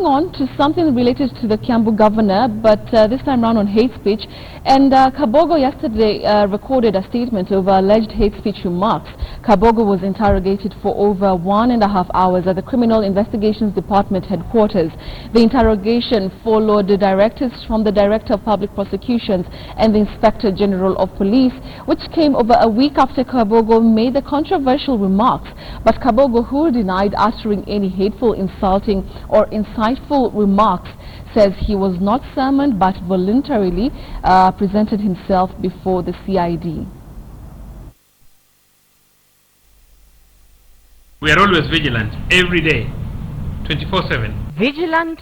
moving on to something related to the Kiambu governor, but this time round on hate speech. And Kabogo yesterday recorded a statement over alleged hate speech remarks. Kabogo was interrogated for over 1.5 hours at the Criminal Investigations Department headquarters. The interrogation followed the directives from the Director of Public Prosecutions and the Inspector General of Police, which came over a week after Kabogo made the controversial remarks. But Kabogo, who denied uttering any hateful, insulting or inciteful remarks, says he was not summoned but voluntarily presented himself before the CID. We are always vigilant, every day, 24/7. Vigilant?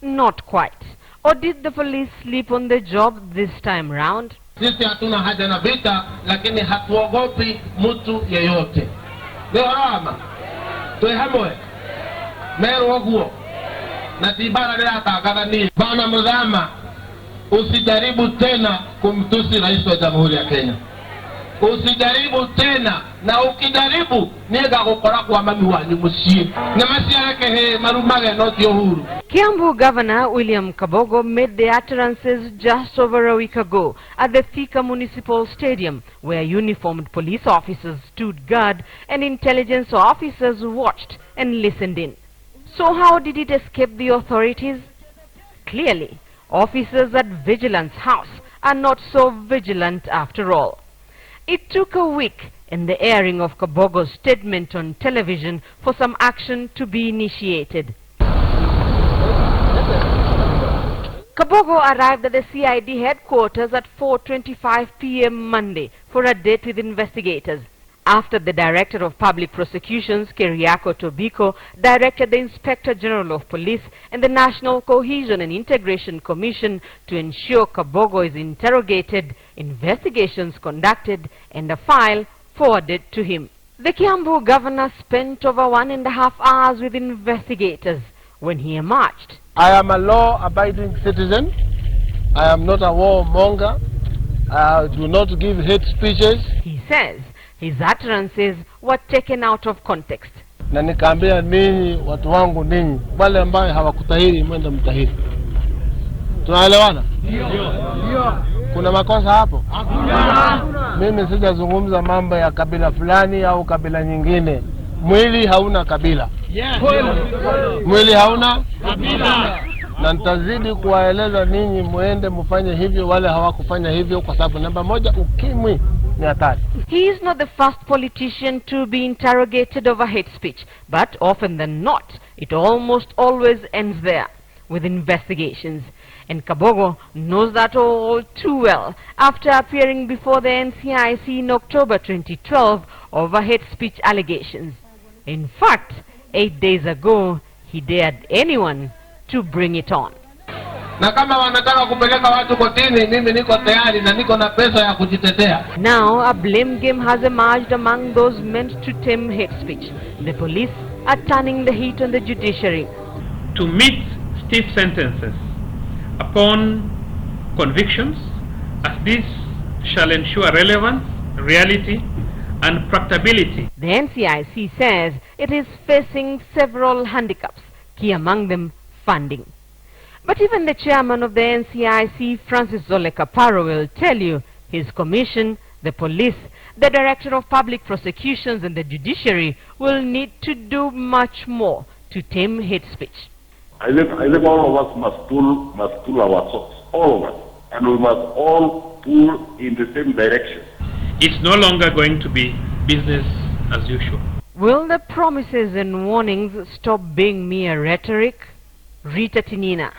Not quite. Or did the police sleep on the job this time round? Sisi hatuna haja na vita, lakini hatuogopi mtu yeyote. Leo ama tuehamwe mero waguo na tibara leo atakagani bana mzama, usijaribu tena kumtusi rais wa Jamhuri ya Kenya. Usijaribu tena, na ukijaribu niga gukora kwa mami wanyu mushie na masiareke he marumage noti uhuru. Kiambu Governor William Kabogo made the utterances just over a week ago at the Thika Municipal Stadium, where uniformed police officers stood guard and intelligence officers watched and listened in. So how did it escape the authorities? Clearly, officers at Vigilance House are not so vigilant after all. It took a week and the airing of Kabogo's statement on television for some action to be initiated. Kabogo arrived at the CID headquarters at 4:25 p.m. Monday for a date with investigators. After the Director of Public Prosecutions, Keriako Tobiko, directed the Inspector General of Police and the National Cohesion and Integration Commission to ensure Kabogo is interrogated, investigations conducted, and a file forwarded to him. The Kiambu governor spent over 1.5 hours with investigators when he emerged. I am a law-abiding citizen. I am not a warmonger. I do not give hate speeches. He says his utterances were taken out of context. Na nikaambia ninyi watu wangu, ninyi wale ambao hawakutahiri mwende mtahiri. Tunaelewana? Ndio. Kuna makosa hapo? Hakuna. Mimi sijazungumza mambo ya kabila fulani au kabila nyingine. Mwili hauna kabila. Mwili hauna kabila. Na nitazidi kuwaeleza ninyi muende mfanye hivyo wale hawakufanya hivyo, kwa sababu namba moja, ukimwi ni hatari. He is not the first politician to be interrogated over hate speech, but often than not, it almost always ends there with investigations. And Kabogo knows that all too well after appearing before the NCIC in October 2012 over hate speech allegations. In fact, 8 days ago, he dared anyone to bring it on. Na kama wanataka kupeleka watu kotini, mimi niko tayari na niko na pesa ya kujitetea. Now a blame game has emerged among those meant to tame hate speech. The police are turning the heat on the judiciary. To meet stiff sentences upon convictions, as this shall ensure relevance, reality, and practicability. The NCIC says it is facing several handicaps, key among them funding. But even the chairman of the NCIC, Francis Zole Kaparo, will tell you his commission, the police, the Director of Public Prosecutions and the judiciary will need to do much more to tame hate speech. I think all of us must pull our socks, all of us, and we must all pull in the same direction. It's no longer going to be business as usual. Will the promises and warnings stop being mere rhetoric? Rita Tinina,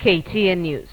KTN News.